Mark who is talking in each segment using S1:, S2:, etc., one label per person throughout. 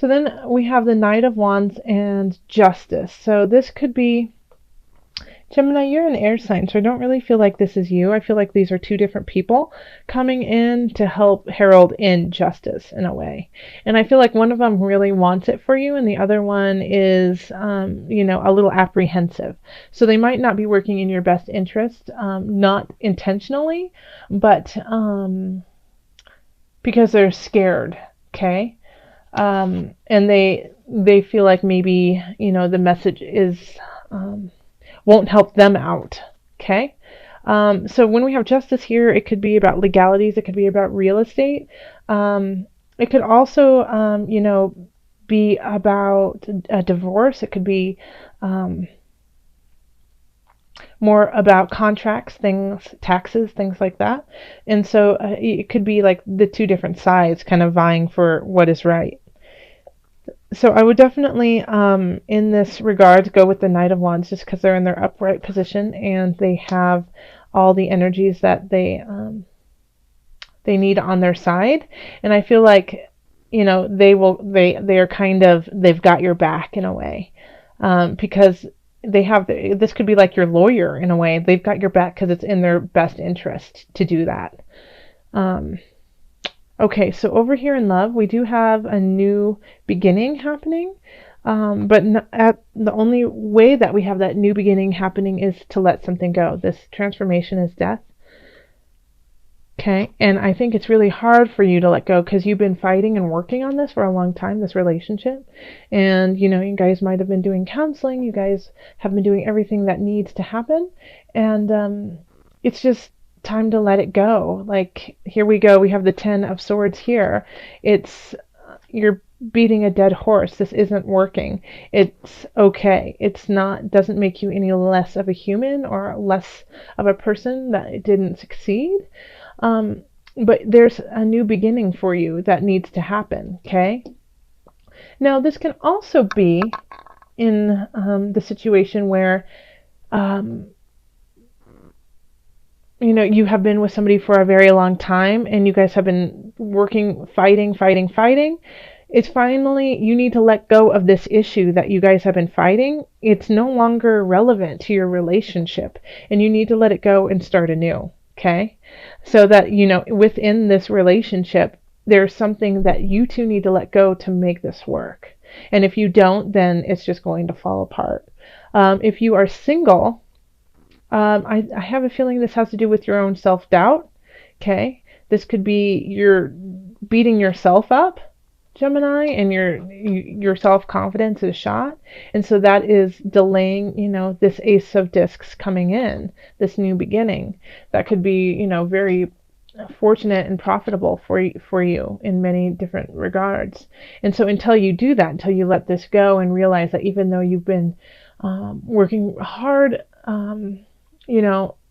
S1: So then we have the Knight of Wands and Justice. So this could be Gemini, you're an air sign, so I don't really feel like this is you. I feel like these are two different people coming in to help herald in justice in a way. And I feel like one of them really wants it for you, and the other one is, a little apprehensive. So they might not be working in your best interest, not intentionally, but because they're scared, okay? And they feel like maybe, the message is... won't help them out. Okay. So when we have justice here, it could be about legalities. It could be about real estate. It could also, be about a divorce. It could be more about contracts, things, taxes, things like that. And so it could be like the two different sides kind of vying for what is right. So I would definitely, in this regard, go with the Knight of Wands just because they're in their upright position and they have all the energies that they need on their side. And I feel like, they're kind of, they've got your back in a way, because they have, this could be like your lawyer in a way. They've got your back because it's in their best interest to do that. Okay, so over here in love, we do have a new beginning happening, but the only way that we have that new beginning happening is to let something go. This transformation is death. Okay, and I think it's really hard for you to let go because you've been fighting and working on this for a long time, this relationship. And, you guys might have been doing counseling. You guys have been doing everything that needs to happen. And it's just time to let it go. Like, here we go. We have the 10 of Swords here. You're beating a dead horse. This isn't working. It's okay. It's not, doesn't make you any less of a human or less of a person that it didn't succeed. But there's a new beginning for you that needs to happen. Okay. Now, this can also be in the situation where, you have been with somebody for a very long time and you guys have been working, fighting. It's finally, you need to let go of this issue that you guys have been fighting. It's no longer relevant to your relationship and you need to let it go and start anew. Okay. So that, within this relationship, there's something that you two need to let go to make this work. And if you don't, then it's just going to fall apart. If you are single, I have a feeling this has to do with your own self-doubt. Okay. This could be you're beating yourself up, Gemini, and your self-confidence is shot. And so that is delaying, this Ace of Discs coming in, this new beginning. That could be, very fortunate and profitable for you in many different regards. And so until you do that, until you let this go and realize that even though you've been working hard,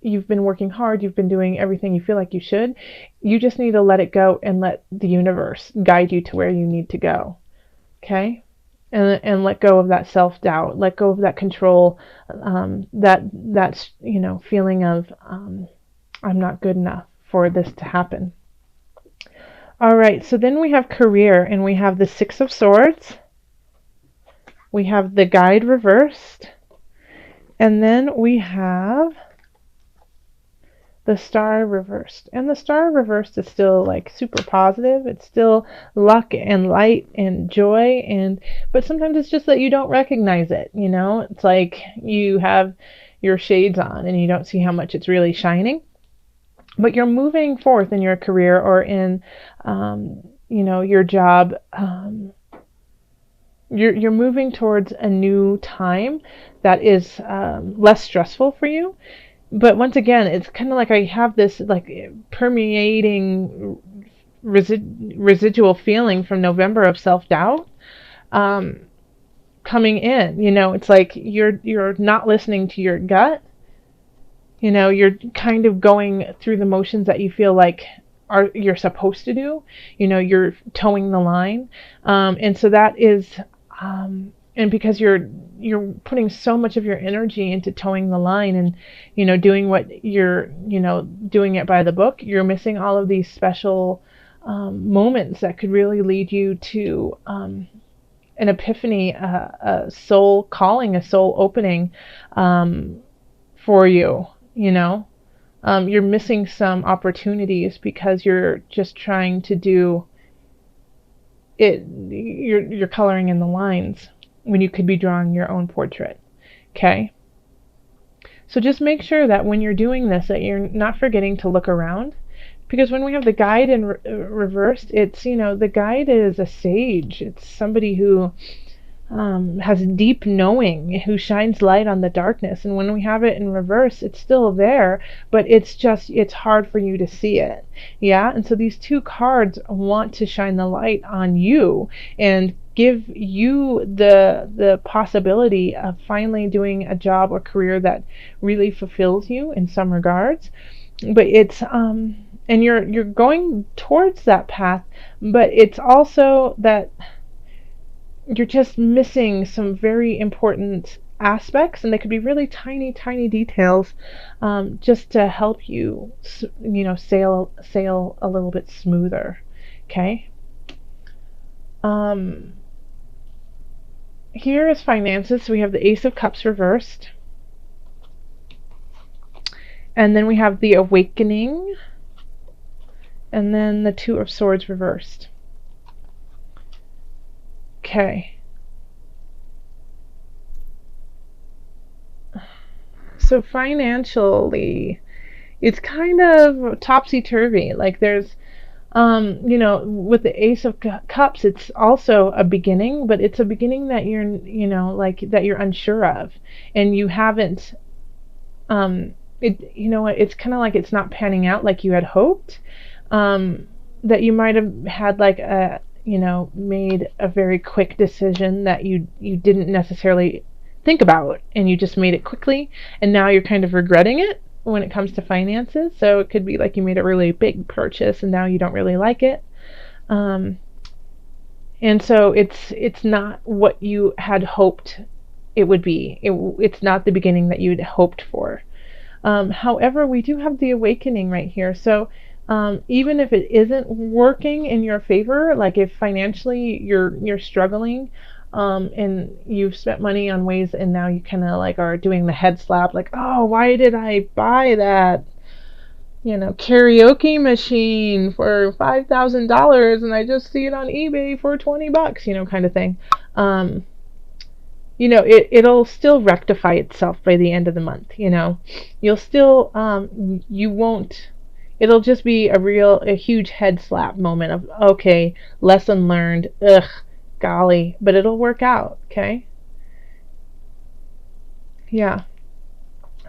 S1: you've been working hard, you've been doing everything you feel like you should, you just need to let it go and let the universe guide you to where you need to go. Okay? And let go of that self-doubt, let go of that control, that's feeling of I'm not good enough for this to happen. All right, so then we have career, and we have the Six of Swords. We have the Guide reversed. And then we have the Star reversed. And the Star reversed is still like super positive. It's still luck and light and joy, but sometimes it's just that you don't recognize it, It's like you have your shades on and you don't see how much it's really shining. But you're moving forth in your career or in your job. You're moving towards a new time that is less stressful for you. But once again, it's kind of like I have this like permeating residual feeling from November of self-doubt coming in. It's like you're not listening to your gut. You're kind of going through the motions that you feel like you're supposed to do. You're towing the line, and so that is. And because you're putting so much of your energy into towing the line and, doing what you're, doing it by the book, you're missing all of these special moments that could really lead you to an epiphany, a soul calling, a soul opening for you, you know. You're missing some opportunities because you're just trying to do it. You're coloring in the lines when you could be drawing your own portrait. Okay. So just make sure that when you're doing this, that you're not forgetting to look around. Because when we have the guide in reversed, it's, the guide is a sage. It's somebody who has deep knowing, who shines light on the darkness. And when we have it in reverse, it's still there, but it's hard for you to see it. Yeah. And so these two cards want to shine the light on you and give you the possibility of finally doing a job or career that really fulfills you in some regards. But it's and you're going towards that path, but it's also that you're just missing some very important aspects, and they could be really tiny, tiny details, just to help you, sail a little bit smoother. Okay. Here is finances. So we have the Ace of Cups reversed, and then we have the Awakening, and then the Two of Swords reversed. Okay. So financially, it's kind of topsy-turvy. Like there's, with the Ace of Cups, it's also a beginning, but it's a beginning that that you're unsure of, and you haven't, it's kind of like it's not panning out like you had hoped, that you might have had like made a very quick decision that you didn't necessarily think about, and you just made it quickly, and now you're kind of regretting it when it comes to finances. So it could be like you made a really big purchase and now you don't really like it, and so it's not what you had hoped it would be. It's not the beginning that you'd hoped for. However, we do have the Awakening right here. So even if it isn't working in your favor, like if financially you're struggling, and you've spent money on ways, and now you kind of like are doing the head slap, like, oh, why did I buy that karaoke machine for $5,000 and I just see it on eBay for $20, kind of thing. It'll still rectify itself by the end of the month. You'll still, you won't, it'll just be a huge head slap moment of, okay, lesson learned, ugh, golly, but it'll work out. Okay. Yeah.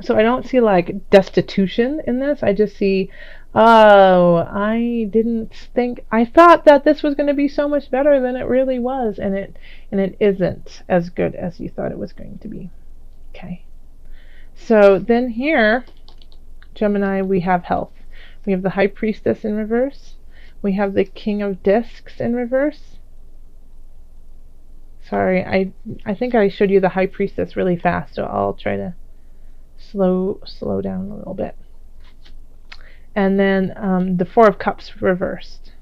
S1: So I don't see like destitution in this. I just see, oh, I thought that this was going to be so much better than it really was, and it isn't as good as you thought it was going to be. Okay. So then here, Gemini, we have health. We have the High Priestess in reverse. We have the King of Discs in reverse. Sorry, I think I showed you the High Priestess really fast, so I'll try to slow down a little bit. And then the Four of Cups reversed.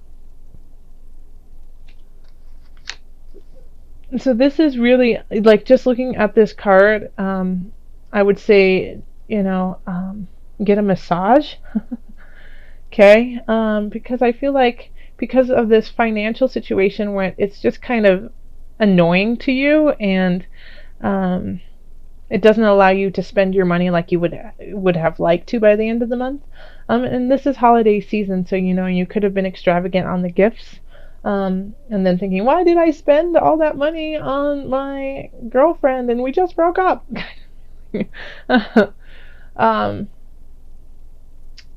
S1: So this is really, like, just looking at this card, I would say, get a massage. Okay? Because I feel like because of this financial situation where it's just kind of annoying to you, and it doesn't allow you to spend your money like you would have liked to by the end of the month. And this is holiday season, so you could have been extravagant on the gifts, and then thinking, why did I spend all that money on my girlfriend and we just broke up?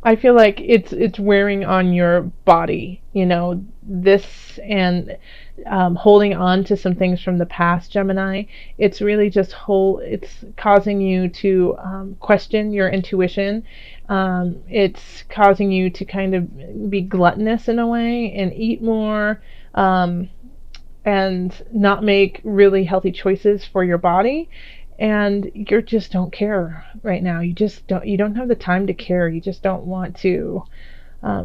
S1: I feel like it's wearing on your body, this, and holding on to some things from the past, Gemini. It's really just it's causing you to question your intuition. It's causing you to kind of be gluttonous in a way and eat more, and not make really healthy choices for your body. And you just don't care right now. You don't have the time to care. You just don't want to.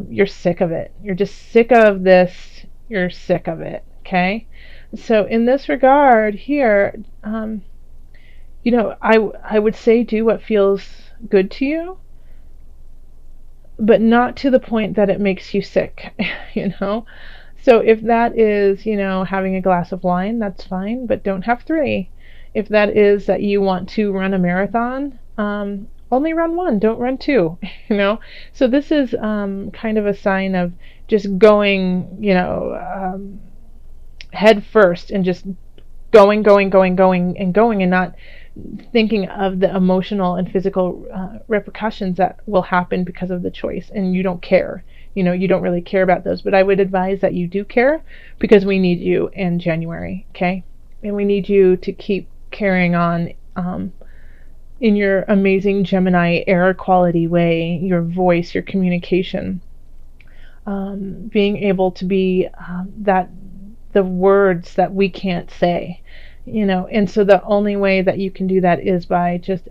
S1: You're sick of it. You're just sick of this. You're sick of it. Okay. So in this regard here, I would say do what feels good to you, but not to the point that it makes you sick, you know? So if that is, having a glass of wine, that's fine, but don't have three. If that is that you want to run a marathon, only run one, don't run two, So this is kind of a sign of just going, head first and just going, and not thinking of the emotional and physical repercussions that will happen because of the choice, and you don't care. You don't really care about those, but I would advise that you do care, because we need you in January, okay? And we need you to keep carrying on in your amazing Gemini air quality way, your voice, your communication, being able to be the words that we can't say, and so the only way that you can do that is by just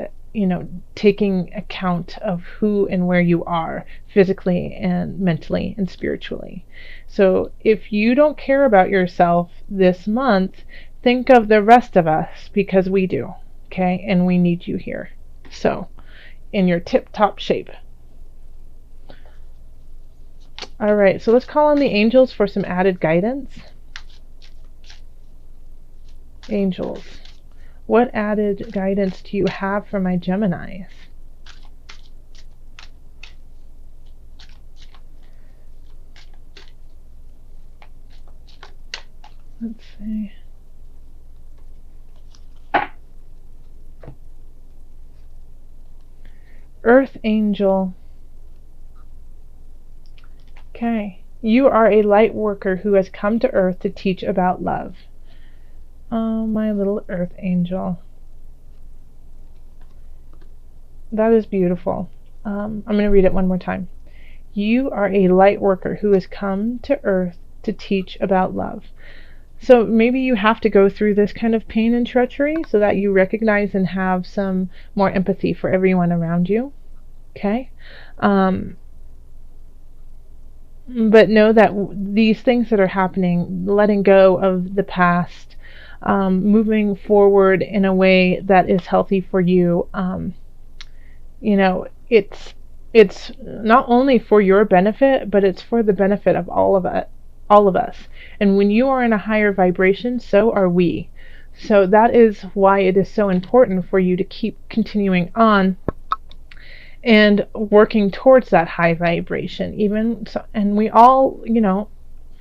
S1: taking account of who and where you are physically and mentally and spiritually. So if you don't care about yourself this month, think of the rest of us, because we do, okay? And we need you here, so in your tip-top shape. All right, so let's call on the angels for some added guidance. Angels, what added guidance do you have for my Geminis? Let's see. Earth Angel. Okay. You are a light worker who has come to Earth to teach about love. Oh, my little Earth Angel. That is beautiful. I'm going to read it one more time. You are a light worker who has come to Earth to teach about love. So maybe you have to go through this kind of pain and treachery so that you recognize and have some more empathy for everyone around you. Okay? But know that these things that are happening, letting go of the past, moving forward in a way that is healthy for you, it's not only for your benefit, but it's for the benefit of all of us. And when you are in a higher vibration, so are we. So that is why it is so important for you to keep continuing on and working towards that high vibration. And we all,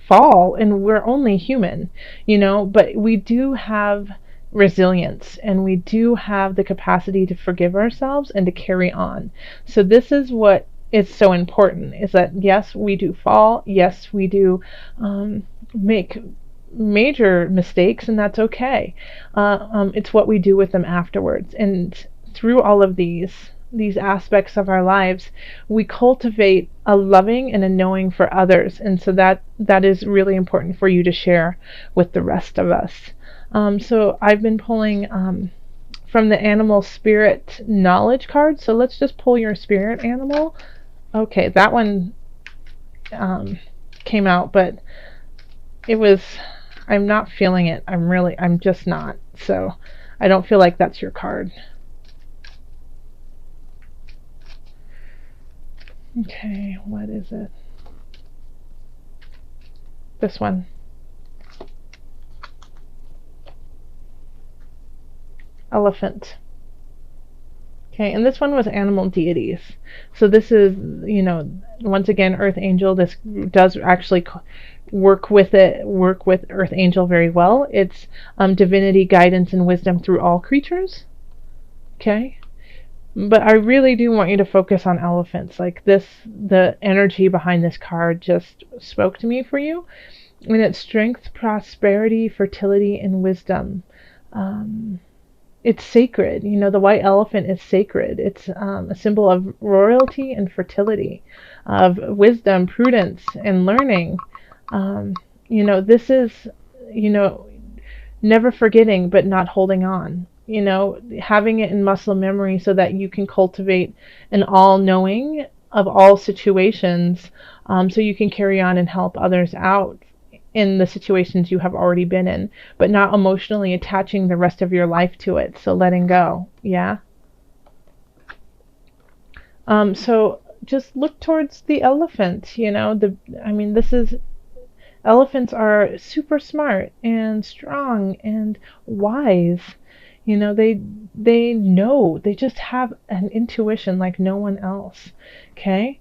S1: fall, and we're only human, but we do have resilience, and we do have the capacity to forgive ourselves and to carry on. So this is what is so important, is that yes, we do fall, yes, we do make major mistakes, and that's okay. It's what we do with them afterwards. And through all of these aspects of our lives, we cultivate a loving and a knowing for others, and so that is really important for you to share with the rest of us. So I've been pulling from the animal spirit knowledge card, so let's just pull your spirit animal. Okay, that one came out, but I'm not feeling it. I'm just not. So I don't feel like that's your card. Okay, what is it? This one. Elephant. Okay, and this one was animal deities. So this is, once again, Earth Angel. This does actually work with Earth Angel very well. It's divinity, guidance, and wisdom through all creatures. Okay? But I really do want you to focus on elephants. Like this, the energy behind this card just spoke to me for you. And it's strength, prosperity, fertility, and wisdom. It's sacred. The white elephant is sacred. It's a symbol of royalty and fertility, of wisdom, prudence, and learning. This is, never forgetting but not holding on. Having it in muscle memory so that you can cultivate an all-knowing of all situations, so you can carry on and help others out in the situations you have already been in, but not emotionally attaching the rest of your life to it. So letting go. Yeah. So just look towards the elephant, this is elephants are super smart and strong and wise. They know. They just have an intuition like no one else. Okay?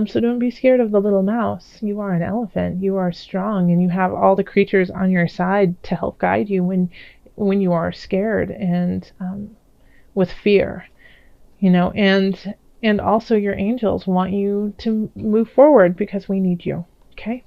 S1: So don't be scared of the little mouse. You are an elephant. You are strong and you have all the creatures on your side to help guide you when you are scared and with fear. And also your angels want you to move forward because we need you. Okay?